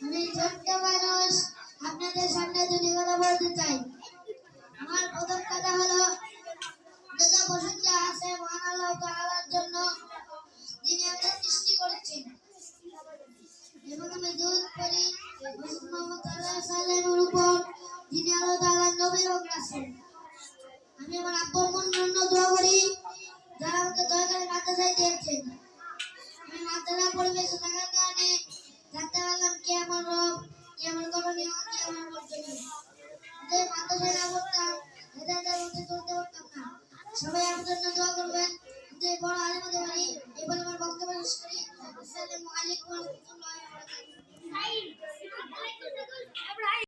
আমি ছোট্ট মানুষ আপনাদের সামনে দুটি কথা বলতে চাই। আমার প্রথম কথা হলো, যত প্রশংসা আছে মহান আল্লাহ তাআলার জন্য, যিনি আমাদের সৃষ্টি করেছেন। এবং আমি দরুদ পড়ি হযরত মুহাম্মদ সাল্লাল্লাহু আলাইহি ওয়াসাল্লামের উপর, যিনি আল্লাহ তাআলার নবী এবং রাসূল। আমি আমার আব্বুর জন্য দোয়া করি, যারা আমাকে দয়া করে মাদ্রাসায় দিয়েছেন। আমি মাদ্রাসা পরিবেশে থাকার কারণে জানতে পারলাম কে আমার রব, কে আমার করণীয়, কে আমার বর্জনীয়। যদি মাদ্রাসায় না পড়তাম, হেদায়েতের মধ্যে চলতে পারতাম না। সবাই আমার জন্য দোয়া করবেন।